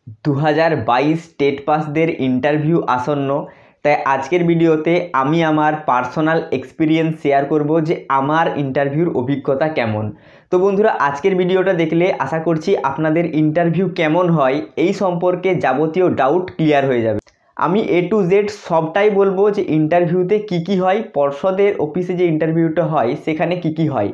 2022 TET পাসদের interview আসন্ন। তাই আজকের ভিডিওতে আমি আমার পার্সোনাল এক্সপিরিয়েন্স শেয়ার করব যে আমার ইন্টারভিউর অভিজ্ঞতা কেমন। তো বন্ধুরা, আজকের ভিডিওটা দেখলে আশা করছি আপনাদের ইন্টারভিউ কেমন হয় এই সম্পর্কে যাবতীয় ডাউট ক্লিয়ার হয়ে যাবে। আমি A to Z সবটাই বলবো যে ইন্টারভিউতে কি হয়, পর্ষদের অফিসে যে ইন্টারভিউটা হয় সেখানে কি হয়।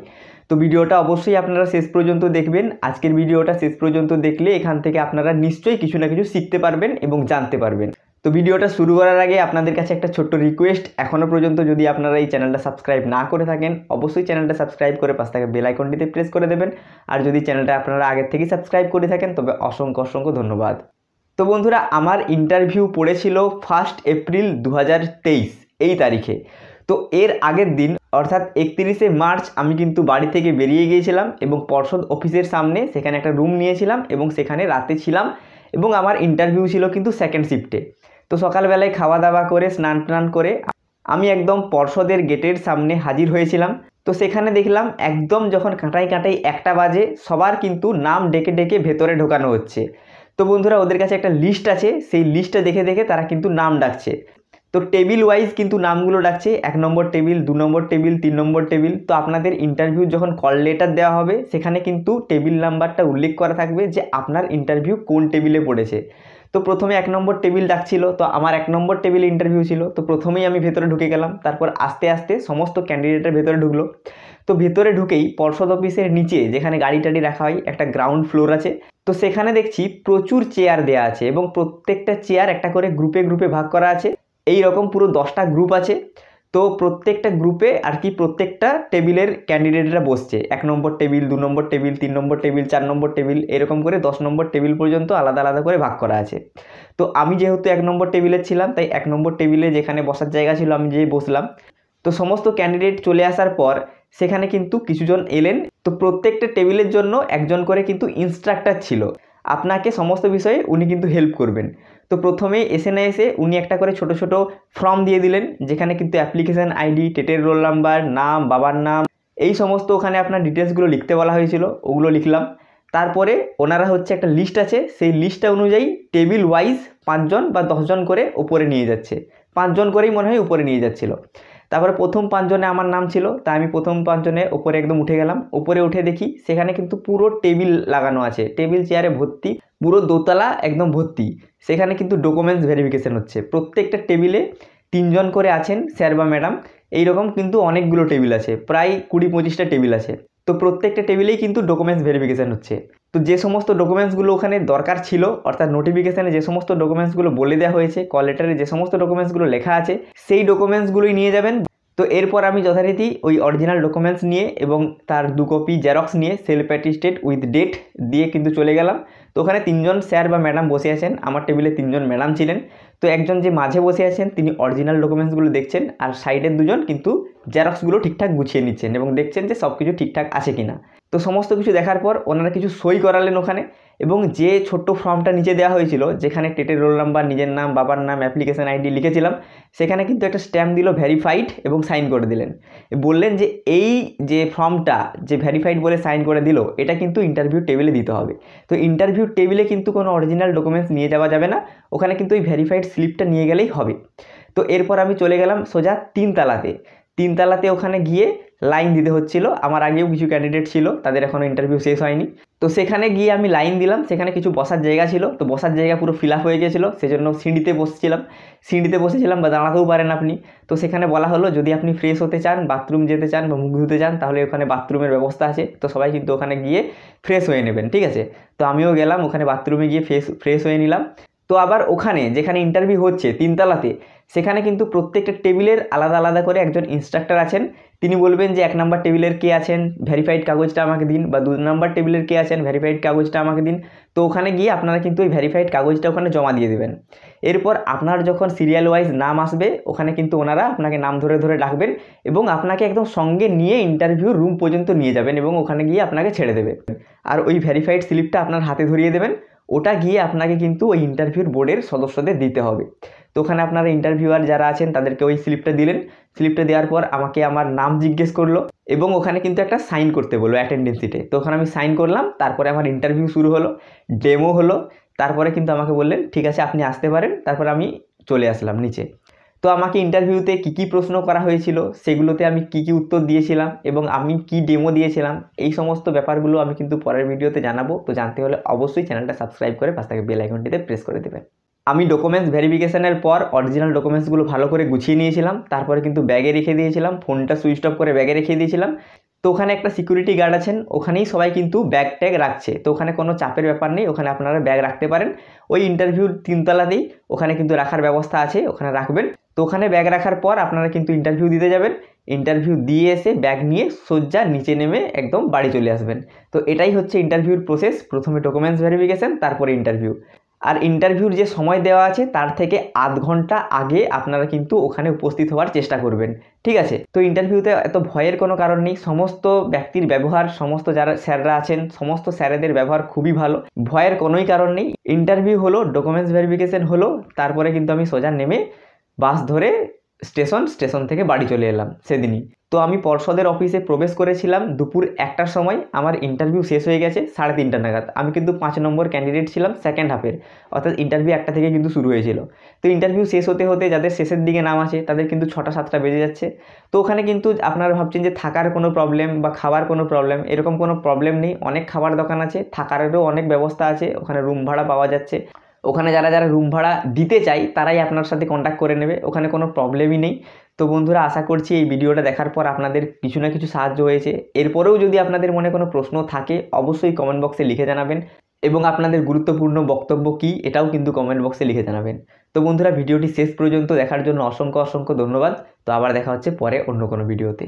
তো ভিডিওটা অবশ্যই আপনারা শেষ পর্যন্ত দেখবেন। আজকের ভিডিওটা শেষ পর্যন্ত দেখলে এখান থেকে আপনারা নিশ্চয়ই কিছু না কিছু শিখতে পারবেন এবং জানতে পারবেন। তো ভিডিওটা শুরু করার আগে আপনাদের কাছে একটা ছোট্ট রিকোয়েস্ট, এখনও পর্যন্ত যদি আপনারা এই চ্যানেলটা সাবস্ক্রাইব না করে থাকেন অবশ্যই চ্যানেলটা সাবস্ক্রাইব করে পাশে থাকা বেল আইকনটিতে প্রেস করে দেবেন। আর যদি চ্যানেলটা আপনারা আগের থেকেই সাবস্ক্রাইব করে থাকেন তবে অসংখ্য ধন্যবাদ। তো বন্ধুরা, আমার ইন্টারভিউ পড়েছিল 1 এপ্রিল 2023 এই তারিখে। তো এর আগের দিন অর্থাৎ 31শে মার্চ আমি কিন্তু বাড়ি থেকে বেরিয়ে গিয়েছিলাম এবং পর্ষদ অফিসের সামনে সেখানে একটা রুম নিয়েছিলাম এবং সেখানে রাতে ছিলাম এবং আমার ইন্টারভিউ ছিল কিন্তু সেকেন্ড শিফটে। তো সকালবেলায় খাওয়া দাওয়া করে স্নান টান করে আমি একদম পর্ষদের গেটের সামনে হাজির হয়েছিলাম। তো সেখানে দেখলাম একদম যখন কাঁটাই 1টা বাজে সবার কিন্তু নাম ডেকে ডেকে ভেতরে ঢোকানো হচ্ছে। তো বন্ধুরা, ওদের কাছে একটা লিস্ট আছে, সেই লিস্টটা দেখে তারা কিন্তু নাম ডাকছে। তো টেবিল ওয়াইজ কিন্তু নামগুলো ডাকছে, 1 number table, 2 number table, 3 number table. তো আপনাদের ইন্টারভিউ যখন কল লেটার দেওয়া হবে সেখানে কিন্তু টেবিল নাম্বারটা উল্লেখ করা থাকবে যে আপনার ইন্টারভিউ কোন টেবিলে পড়েছে। তো প্রথমে 1 নম্বর টেবিল ডাকছিল, তো আমার 1 নম্বর টেবিলে ইন্টারভিউ ছিল। তো প্রথমেই আমি ভেতরে ঢুকে গেলাম, তারপর আস্তে আস্তে সমস্ত ক্যান্ডিডেটের ভেতরে ঢুকলো। তো ভেতরে ঢুকেই পর্ষদ অফিসের নিচে যেখানে গাড়ি টাড়ি রাখা হয় একটা গ্রাউন্ড ফ্লোর আছে। তো সেখানে দেখছি প্রচুর চেয়ার দেওয়া আছে এবং প্রত্যেকটা চেয়ার একটা করে গ্রুপে ভাগ করা আছে। এই রকম পুরো 10টা গ্রুপ আছে। তো প্রত্যেকটা গ্রুপে আর কি প্রত্যেকটা টেবিলের ক্যান্ডিডেটরা বসছে, 1 number table, 2 number table, 3 number table, 4 number table, এরকম করে 10 নম্বর টেবিল পর্যন্ত আলাদা আলাদা করে ভাগ করা আছে। তো আমি যেহেতু 1 নম্বর টেবিলে ছিলাম তাই 1 নম্বর টেবিলে যেখানে বসার জায়গা ছিল আমি যেয়ে বসলাম। তো সমস্ত ক্যান্ডিডেট চলে আসার পর সেখানে কিন্তু কিছুজন এলেন। তো প্রত্যেকটা টেবিলের জন্য একজন করে কিন্তু ইনস্ট্রাক্টর ছিল, আপনাকে সমস্ত বিষয়ে উনি কিন্তু হেল্প করবেন। তো প্রথমেই এসে উনি একটা করে ছোট ফর্ম দিয়ে দিলেন যেখানে কিন্তু অ্যাপ্লিকেশান আইডি, টেটের রোল নাম্বার, নাম, বাবার নাম, এই সমস্ত ওখানে আপনার ডিটেলসগুলো লিখতে বলা হয়েছিল, ওগুলো লিখলাম। তারপরে ওনারা হচ্ছে একটা লিস্ট আছে, সেই লিস্টটা অনুযায়ী টেবিল ওয়াইজ 5 জন বা 10 জন করে উপরে নিয়ে যাচ্ছে, 5 জন করেই মনে হয় উপরে নিয়ে যাচ্ছিল। তারপরে প্রথম 5 জনে আমার নাম ছিল, তাই আমি প্রথম 5 জনে উপরে একদম উঠে গেলাম। উপরে উঠে দেখি সেখানে কিন্তু পুরো টেবিল লাগানো আছে, টেবিল চেয়ারে ভর্তি, পুরো দোতলা একদম ভর্তি। সেখানে কিন্তু ডকুমেন্টস ভেরিফিকেশান হচ্ছে। প্রত্যেকটা টেবিলে 3 জন করে আছেন স্যার বা ম্যাডাম, এইরকম কিন্তু অনেকগুলো টেবিল আছে, প্রায় 20-25টা টেবিল আছে। তো প্রত্যেকটা টেবিলেই কিন্তু ডকুমেন্টস ভেরিফিকেশান হচ্ছে। তো যে সমস্ত ডকুমেন্টসগুলো ওখানে দরকার ছিল, অর্থাৎ নোটিফিকেশানে যে সমস্ত ডকুমেন্টসগুলো বলে দেওয়া হয়েছে, কল লেটারে যে সমস্ত ডকুমেন্টসগুলো লেখা আছে সেই ডকুমেন্টসগুলোই নিয়ে যাবেন। তো এরপর আমি যথারীতি ওই অরিজিনাল ডকুমেন্টস নিয়ে এবং তার 2 কপি জেরক্স নিয়ে সেলফ অ্যাটেস্টেড উইথ ডেট দিয়ে কিন্তু চলে গেলাম। তো ওখানে 3 জন স্যার বা ম্যাডাম বসে আছেন, আমার টেবিলে 3 জন ম্যাডাম ছিলেন। তো একজন যে মাঝে বসে আছেন তিনি অরিজিনাল ডকুমেন্টসগুলো দেখছেন আর সাইডের 2 জন কিন্তু জেরক্সগুলো ঠিকঠাক গুছিয়ে নিচ্ছেন এবং দেখছেন যে সব কিছু ঠিকঠাক আছে কিনা। তো সমস্ত কিছু দেখার পর ওনারা কিছু সই করালেন ওখানে, এবং যে ছোট্ট ফর্মটা নিচে দেওয়া হয়েছিল যেখানে টেটের রোল নাম্বার, নিজের নাম, বাবার নাম, অ্যাপ্লিকেশান আইডি লিখেছিলাম, সেখানে কিন্তু একটা স্ট্যাম্প দিল ভেরিফাইড এবং সাইন করে দিলেন। বললেন যে এই যে ফর্মটা যে ভেরিফাইড বলে সাইন করে দিল এটা কিন্তু ইন্টারভিউ টেবিলে দিতে হবে। তো ইন্টারভিউ টেবিলে কিন্তু কোনো অরিজিনাল ডকুমেন্টস নিয়ে যাওয়া যাবে না, ওখানে কিন্তু ওই ভেরিফাইড স্লিপটা নিয়ে গেলেই হবে। তো এরপর আমি চলে গেলাম সোজা 3 তলাতে। 3 তলাতে ওখানে গিয়ে লাইন দিতে হচ্ছিল। আমার আগেও কিছু ক্যান্ডিডেট ছিল, তাদের এখনও ইন্টারভিউ শেষ হয়নি। তো সেখানে গিয়ে আমি লাইন দিলাম, সেখানে কিছু বসার জায়গা ছিল, তো বসার জায়গা পুরো ফিল আপ হয়ে গেছিলো, সেজন্য সিঁড়িতে বসেছিলাম বা দাঁড়াতেও পারেন আপনি। তো সেখানে বলা হলো যদি আপনি ফ্রেশ হতে চান, বাথরুম যেতে চান বা মুখ ধুতে চান তাহলে ওখানে বাথরুমের ব্যবস্থা আছে। তো সবাই কিন্তু ওখানে গিয়ে ফ্রেশ হয়ে নেবেন, ঠিক আছে। তো আমিও গেলাম ওখানে বাথরুমে গিয়ে ফ্রেশ হয়ে নিলাম। তো আবার ওখানে যেখানে ইন্টারভিউ হচ্ছে 3 তলাতে, সেখানে কিন্তু প্রত্যেকটা টেবিলের আলাদা আলাদা করে একজন ইনস্ট্রাক্টর আছেন। তিনি বলবেন যে 1 নম্বর টেবিলের কে আছেন ভেরিফাইড কাগজটা আমাকে দিন, বা 2 নম্বর টেবিলের কে আছেন ভেরিফাইড কাগজটা আমাকে দিন। তো ওখানে গিয়ে আপনারা কিন্তু ওই ভেরিফাইড কাগজটা ওখানে জমা দিয়ে দেবেন। এরপর আপনার যখন সিরিয়াল ওয়াইজ নাম আসবে ওখানে কিন্তু ওনারা আপনাকে নাম ধরে ডাকবেন এবং আপনাকে একদম সঙ্গে নিয়ে ইন্টারভিউ রুম পর্যন্ত নিয়ে যাবেন এবং ওখানে গিয়ে আপনাকে ছেড়ে দেবে। আর ওই ভেরিফাইড স্লিপটা আপনার হাতে ধরিয়ে দেবেন, ওটা গিয়ে আপনাকে কিন্তু ওই ইন্টারভিউর বোর্ডের সদস্যদের দিতে হবে। তো ওখানে আপনারা ইন্টারভিউয়ার যারা আছেন তাদেরকে ওই স্লিপটা দিলেন। স্লিপটা দেওয়ার পর আমাকে আমার নাম জিজ্ঞেস করলো এবং ওখানে কিন্তু একটা সাইন করতে বললো অ্যাটেন্ডেন্স শিটে। তো ওখানে আমি সাইন করলাম, তারপরে আমার ইন্টারভিউ শুরু হলো, ডেমো হলো, তারপরে কিন্তু আমাকে বললেন ঠিক আছে আপনি আসতে পারেন। তারপর আমি চলে আসলাম নিচে। তো আমাকে ইন্টারভিউতে কী প্রশ্ন করা হয়েছিল, সেগুলোতে আমি কী উত্তর দিয়েছিলাম এবং আমি কি ডেমো দিয়েছিলাম, এই সমস্ত ব্যাপারগুলো আমি কিন্তু পরের ভিডিওতে জানাবো। তো জানতে হলে অবশ্যই চ্যানেলটা সাবস্ক্রাইব করে পাশে থাকা বেল আইকনটিতে প্রেস করে দেবেন। আমি ডকুমেন্টস ভেরিফিকেশনের পর অরিজিনাল ডকুমেন্টসগুলো ভালো করে গুছিয়ে নিয়েছিলাম। তারপরে কিন্তু ব্যাগে রেখে দিয়েছিলাম, ফোনটা সুইচ অফ করে ব্যাগে রেখে দিয়েছিলাম। তো ওখানে একটা সিকিউরিটি গার্ড আছেন, ওখানেই সবাই কিন্তু ব্যাগ ট্যাগ রাখছে। তো ওখানে কোনো চাপের ব্যাপার নেই, ওখানে আপনারা ব্যাগ রাখতে পারেন। ওই ইন্টারভিউর 3তলাতেই ওখানে কিন্তু রাখার ব্যবস্থা আছে, ওখানে রাখবেন। তো ওখানে ব্যাগ রাখার পর আপনারা কিন্তু ইন্টারভিউ দিতে যাবেন। ইন্টারভিউ দিয়ে এসে ব্যাগ নিয়ে সোজা নিচে নেমে একদম বাড়ি চলে আসবেন। তো এটাই হচ্ছে ইন্টারভিউর প্রসেস। প্রথমে ডকুমেন্টস ভেরিফিকেশন, তারপরে ইন্টারভিউ। আর ইন্টারভিউর যে সময় দেওয়া আছে তার থেকে আধ ঘন্টা আগে আপনারা কিন্তু ওখানে উপস্থিত হওয়ার চেষ্টা করবেন, ঠিক আছে? তো ইন্টারভিউতে এত ভয়ের কোনো কারণ নেই। সমস্ত ব্যক্তির ব্যবহার, সমস্ত যারা স্যাররা আছেন সমস্ত স্যারেদের ব্যবহার খুবই ভালো, ভয়ের কোনোই কারণ নেই। ইন্টারভিউ হলো, ডকুমেন্টস ভেরিফিকেশন হলো, তারপরে কিন্তু আমি সোজা নেমে বাস ধরে স্টেশন থেকে বাড়ি চলে এলাম সেদিনই। তো আমি পর্ষদের অফিসে প্রবেশ করেছিলাম দুপুর 1টার সময়। আমার ইন্টারভিউ শেষ হয়ে গেছে 3:30 নাগাদ। আমি কিন্তু 5 নম্বর ক্যান্ডিডেট ছিলাম সেকেন্ড হাফের, অর্থাৎ ইন্টারভিউ 1টা থেকে কিন্তু শুরু হয়েছিল। তো ইন্টারভিউ শেষ হতে হতে যাদের শেষের দিকে নাম আছে তাদের কিন্তু 6টা-7টা বেজে যাচ্ছে। তো ওখানে কিন্তু আপনারা ভাবছেন যে থাকার কোনো প্রবলেম বা খাওয়ার কোনো প্রবলেম, এরকম কোনো প্রবলেম নেই। অনেক খাবার দোকান আছে, থাকারেরও অনেক ব্যবস্থা আছে, ওখানে রুম ভাড়া পাওয়া যাচ্ছে। ওখানে যারা রুম ভাড়া দিতে চাই তারাই আপনার সাথে কন্ট্যাক্ট করে নেবে, ওখানে কোনো প্রবলেমই নেই। তো বন্ধুরা, আশা করছি এই ভিডিওটা দেখার পর আপনাদের কিছু না কিছু সাহায্য হয়েছে। এরপরেও যদি আপনাদের মনে কোনো প্রশ্ন থাকে অবশ্যই কমেন্ট বক্সে লিখে জানাবেন, এবং আপনাদের গুরুত্বপূর্ণ বক্তব্য কী এটাও কিন্তু কমেন্ট বক্সে লিখে জানাবেন। তো বন্ধুরা, ভিডিওটি শেষ পর্যন্ত দেখার জন্য অসংখ্য ধন্যবাদ। তো আবার দেখা হচ্ছে পরে অন্য কোনো ভিডিওতে।